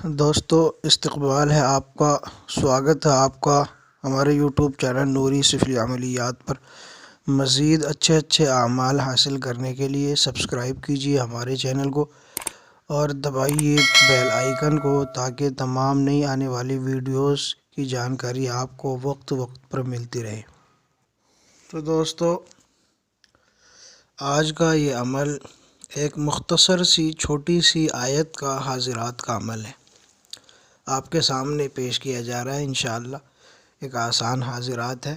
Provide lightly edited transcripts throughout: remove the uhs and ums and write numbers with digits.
دوستو استقبال ہے آپ کا، سواگت ہے آپ کا ہمارے یوٹیوب چینل نوری سفلی عملیات پر۔ مزید اچھے اعمال حاصل کرنے کے لیے سبسکرائب کیجیے ہمارے چینل کو اور دبائیے بیل آئیکن کو تاکہ تمام نئی آنے والی ویڈیوز کی جانکاری آپ کو وقت پر ملتی رہے۔ تو دوستو آج کا یہ عمل ایک مختصر سی چھوٹی سی آیت کا حاضرات کا عمل ہے، آپ کے سامنے پیش کیا جا رہا ہے۔ انشاءاللہ ایک آسان حاضرات ہے،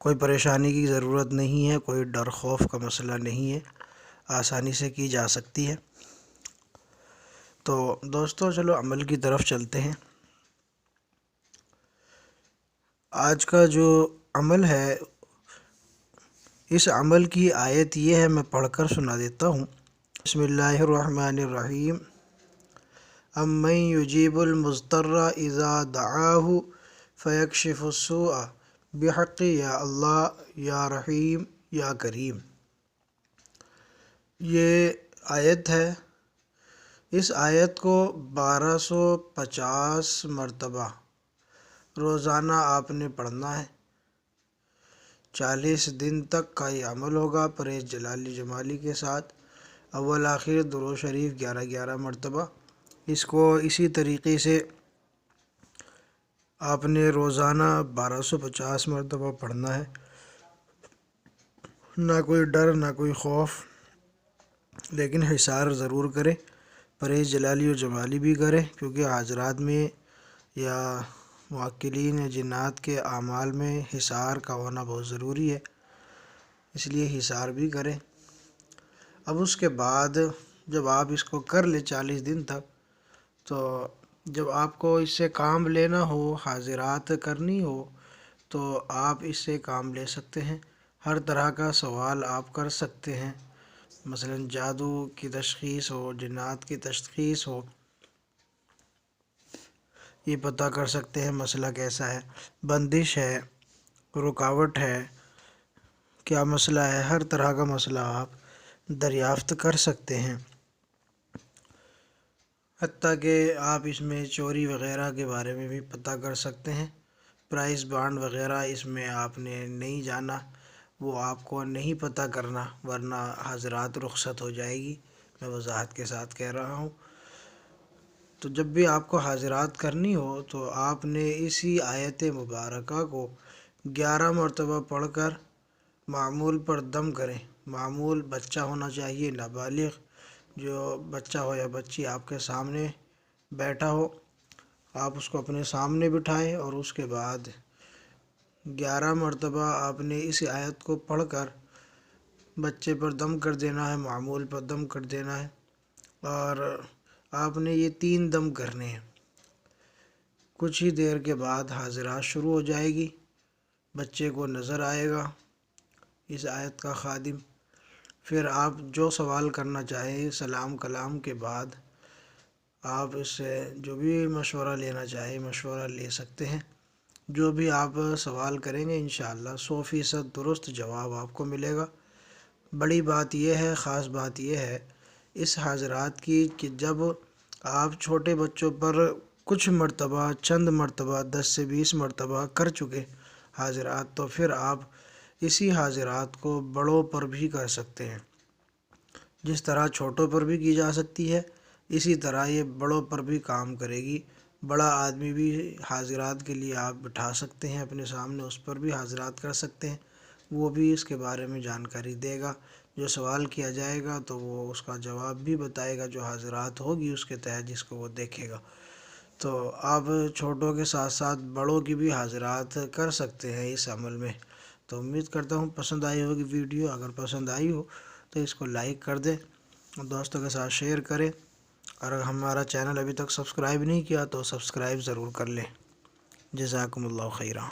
کوئی پریشانی کی ضرورت نہیں ہے، کوئی ڈر خوف کا مسئلہ نہیں ہے، آسانی سے کی جا سکتی ہے۔ تو دوستو چلو عمل کی طرف چلتے ہیں۔ آج کا جو عمل ہے، اس عمل کی آیت یہ ہے، میں پڑھ کر سنا دیتا ہوں۔ بسم اللہ الرحمن الرحیم۔ امن یجیب المضطر اذا دعاہ فیکشف السوء بحق یا اللہ یا رحیم یا کریم۔ یہ آیت ہے، اس آیت کو 1250 مرتبہ روزانہ آپ نے پڑھنا ہے۔ 40 دن تک کا یہ عمل ہوگا پرہیز جلالی جمالی کے ساتھ۔ اول آخر درود شریف 11 مرتبہ۔ اس کو اسی طریقے سے آپ نے روزانہ 1250 مرتبہ پڑھنا ہے، نہ کوئی ڈر نہ کوئی خوف، لیکن حصار ضرور کرے، پرہیز جلالی و جمالی بھی کرے، کیونکہ حاضرات میں یا موکلین یا جنات کے اعمال میں حصار کا ہونا بہت ضروری ہے، اس لیے حصار بھی کریں۔ اب اس کے بعد جب آپ اس کو کر لیں 40 دن تک، تو جب آپ کو اس سے کام لینا ہو، حاضرات کرنی ہو، تو آپ اس سے کام لے سکتے ہیں۔ ہر طرح کا سوال آپ کر سکتے ہیں، مثلا جادو کی تشخیص ہو، جنات کی تشخیص ہو، یہ پتہ کر سکتے ہیں مسئلہ کیسا ہے، بندش ہے، رکاوٹ ہے، کیا مسئلہ ہے، ہر طرح کا مسئلہ آپ دریافت کر سکتے ہیں۔ حتیٰ کہ آپ اس میں چوری وغیرہ کے بارے میں بھی پتہ کر سکتے ہیں۔ پرائز بانڈ وغیرہ اس میں آپ نے نہیں جانا، وہ آپ کو نہیں پتہ کرنا، ورنہ حاضرات رخصت ہو جائے گی، میں وضاحت کے ساتھ کہہ رہا ہوں۔ تو جب بھی آپ کو حاضرات کرنی ہو تو آپ نے اسی آیت مبارکہ کو 11 مرتبہ پڑھ کر معمول پر دم کریں۔ معمول بچہ ہونا چاہیے، نابالغ، جو بچہ ہو یا بچی آپ کے سامنے بیٹھا ہو، آپ اس کو اپنے سامنے بٹھائیں اور اس کے بعد 11 مرتبہ آپ نے اس آیت کو پڑھ کر بچے پر دم کر دینا ہے، معمول پر دم کر دینا ہے، اور آپ نے یہ 3 دم کرنے ہیں۔ کچھ ہی دیر کے بعد حاضرات شروع ہو جائے گی، بچے کو نظر آئے گا اس آیت کا خادم، پھر آپ جو سوال کرنا چاہیں سلام کلام کے بعد آپ اس سے جو بھی مشورہ لینا چاہیں مشورہ لے سکتے ہیں۔ جو بھی آپ سوال کریں گے انشاءاللہ 100% درست جواب آپ کو ملے گا۔ بڑی بات یہ ہے، خاص بات یہ ہے اس حاضرات کی کہ جب آپ چھوٹے بچوں پر کچھ مرتبہ، چند مرتبہ، 10 سے 20 مرتبہ کر چکے حاضرات، تو پھر آپ اسی حاضرات کو بڑوں پر بھی کر سکتے ہیں۔ جس طرح چھوٹوں پر بھی کی جا سکتی ہے، اسی طرح یہ بڑوں پر بھی کام کرے گی۔ بڑا آدمی بھی حاضرات کے لیے آپ بٹھا سکتے ہیں اپنے سامنے، اس پر بھی حاضرات کر سکتے ہیں، وہ بھی اس کے بارے میں جانکاری دے گا۔ جو سوال کیا جائے گا تو وہ اس کا جواب بھی بتائے گا، جو حاضرات ہوگی اس کے تحت جس کو وہ دیکھے گا۔ تو آپ چھوٹوں کے ساتھ ساتھ بڑوں کی بھی حاضرات کر سکتے ہیں اس عمل میں۔ تو امید کرتا ہوں پسند آئی ہوگی ویڈیو، اگر پسند آئی ہو تو اس کو لائک کر دیں، دوستوں کے ساتھ شیئر کریں، اور اگر ہمارا چینل ابھی تک سبسکرائب نہیں کیا تو سبسکرائب ضرور کر لیں۔ جزاکم اللہ خیرہ۔